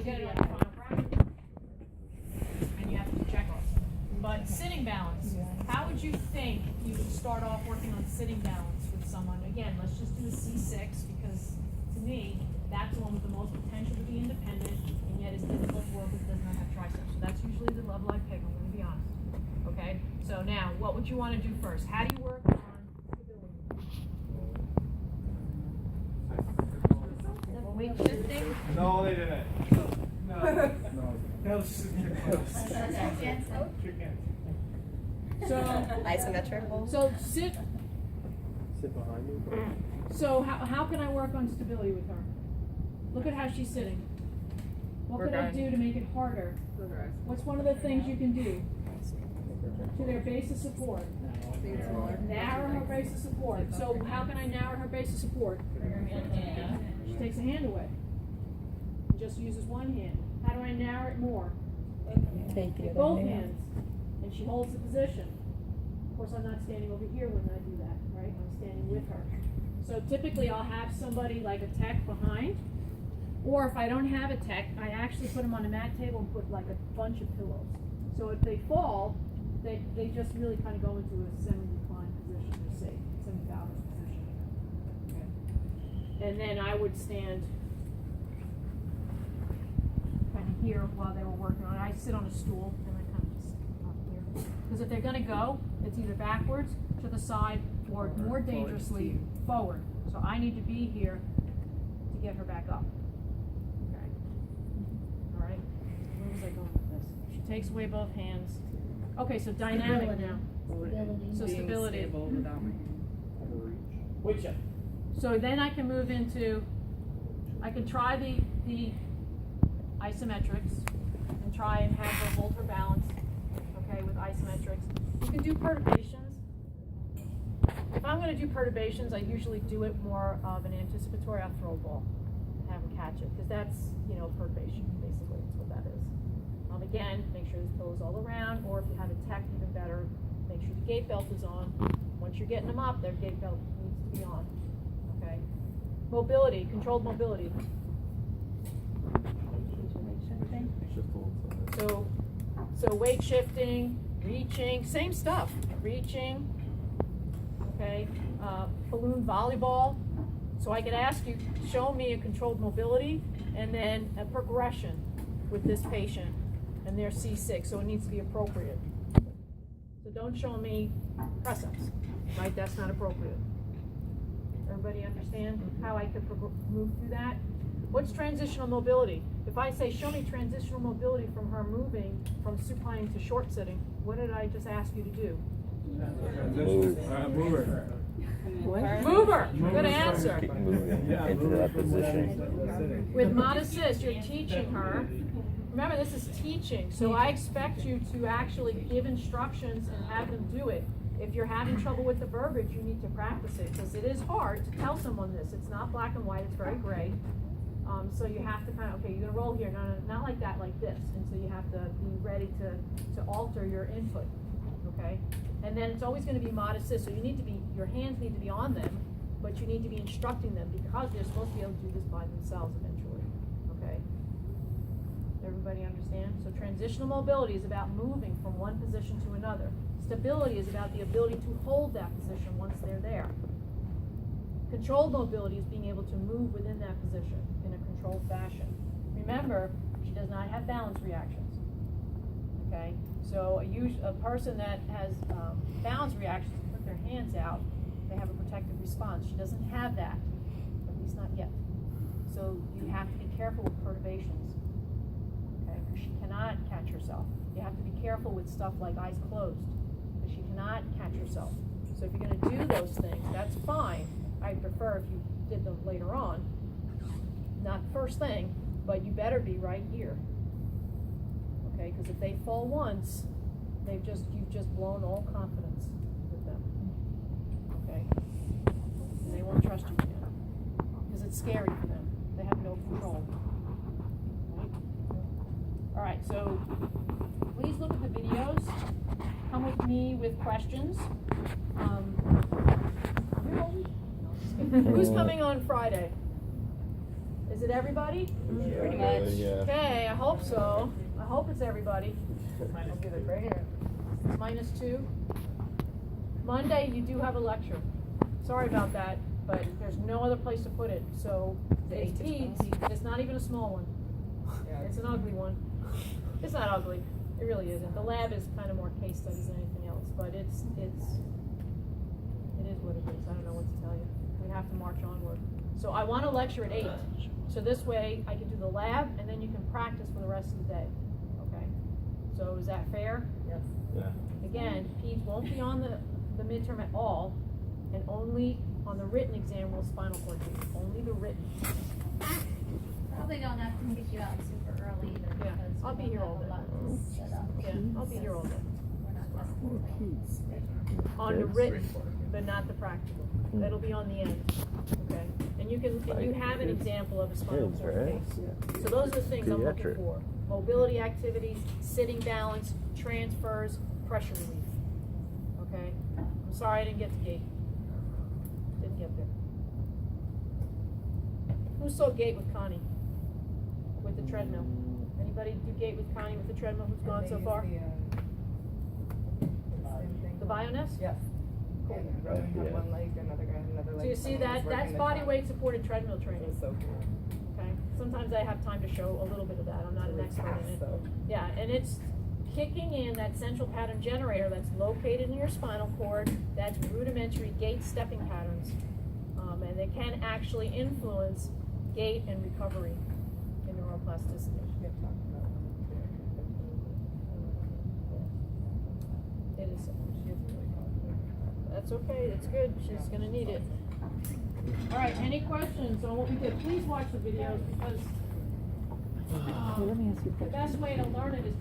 you get it on your final practice. And you have to check off. But sitting balance, how would you think you should start off working on sitting balance with someone? Again, let's just do a C6 because to me, that's the one with the most potential to be independent and yet is difficult to work with, does not have triceps. So that's usually the level I pick, I'm going to be honest. Okay, so now, what would you want to do first? How do you work on stability? Weight shifting? No, they didn't. No. That was So, Isometric. so sit. Sit behind you. So how can I work on stability with her? Look at how she's sitting. What could I do to make it harder? What's one of the things you can do to their base of support? Narrow her base of support. So how can I narrow her base of support? She takes a hand away. Just uses one hand. How do I narrow it more? Take it. Both hands. And she holds the position. Of course, I'm not standing over here when I do that, right? I'm standing with her. So typically I'll have somebody like a tech behind, or if I don't have a tech, I actually put them on a mat table and put like a bunch of pillows. So if they fall, they just really kind of go into a semi-reclined position, or say, semi-balanced position. Okay. And then I would stand kind of here while they were working on it. I sit on a stool and I kind of just up here. Because if they're going to go, it's either backwards, to the side, or more dangerously, forward. So I need to be here to get her back up. Okay. All right. Where was I going with this? She takes away both hands. Okay, so dynamic now. So stability. So then I can move into, I can try the isometrics and try and have her hold her balance, okay, with isometrics. You can do perturbations. If I'm going to do perturbations, I usually do it more of an anticipatory. I'll throw a ball and have them catch it, because that's, perturbation, basically. That's what that is. Again, make sure there's pillows all around, or if you have a tech, even better, make sure the gait belt is on. Once you're getting them up, their gait belt needs to be on, okay? Mobility, controlled mobility. So weight shifting, reaching, same stuff. Reaching, okay, balloon volleyball. So I could ask you, show me a controlled mobility and then a progression with this patient and their C6, so it needs to be appropriate. So don't show me press-ups, right? That's not appropriate. Everybody understand how I could move through that? What's transitional mobility? If I say, show me transitional mobility from her moving from supine to short sitting, what did I just ask you to do? Move her. Move her. Good answer. Keep moving into that position. With mod assist, you're teaching her. Remember, this is teaching, so I expect you to actually give instructions and have them do it. If you're having trouble with the verbiage, you need to practice it, because it is hard to tell someone this. It's not black and white, it's very gray. So you have to kind of, okay, you're gonna roll here, no, not like that, like this. And so you have to be ready to alter your input, okay? And then it's always gonna be mod assist, so you need to be, your hands need to be on them, but you need to be instructing them, because they're supposed to be able to do this by themselves eventually, okay? Everybody understand? So transitional mobility is about moving from one position to another. Stability is about the ability to hold that position once they're there. Controlled mobility is being able to move within that position in a controlled fashion. Remember, she does not have balance reactions. Okay? So a person that has balance reactions, put their hands out, they have a protective response. She doesn't have that, at least not yet. So you have to be careful with perturbations. Okay? Because she cannot catch herself. You have to be careful with stuff like eyes closed, because she cannot catch herself. So if you're going to do those things, that's fine. I prefer if you did them later on, not first thing, but you better be right here. Okay, because if they fall once, you've just blown all confidence with them. Okay, and they won't trust you again because it's scary for them. They have no control. Right? All right, so please look at the videos. Come with me with questions. Who's coming on Friday? Is Is it everybody? Pretty much. Yeah. Okay, I hope so. I hope it's everybody. -2. Monday, you do have a lecture. Sorry about that, but there's no other place to put it. So it's peds. It's not even a small one. It's an ugly one. It's not ugly. It really isn't. The lab is kind of more case studies than anything else, but it is what it is. I don't know what to tell you. We have to march onward. So I want to lecture at 8. So this way I can do the lab and then you can practice for the rest of the day. Okay? So is that fair? Yes. Yeah. Again, peds won't be on the midterm at all, and only on the written exam will spinal cord be. Only the written. Probably don't have to get you out super early either. Yeah, because I'll we be here don't all have day. a lot set up. Yeah, I'll be here all day. We're not necessarily- On the Good. written, but not the practical. That'll be on the end. Okay? And you have an example of a spinal Kids, cord right? case. So those are the things I'm looking Pediatric. for. Mobility activities, sitting balance, transfers, pressure relief. Okay? I'm sorry I didn't get to gait. Didn't get there. Who saw gait with Connie? With the treadmill? Anybody do gait with Connie with the treadmill who's gone so far? The Bioness? Yes. Cool. And brother had one leg, another guy had another leg. So you see that, that's body weight supported treadmill It training. was so cool. Okay, sometimes I have time to show a little bit of that, I'm not an expert in it. So, Yeah, and it's kicking in that central pattern generator that's located in your spinal cord, that's rudimentary gait stepping patterns. And they can actually influence gait and recovery in neuroplasticity. we have talked about It is, She's really confident. that's okay, it's good, she's gonna need it. All right, any questions on what we did? Please watch the videos because Let me ask you a the question. best way to learn it is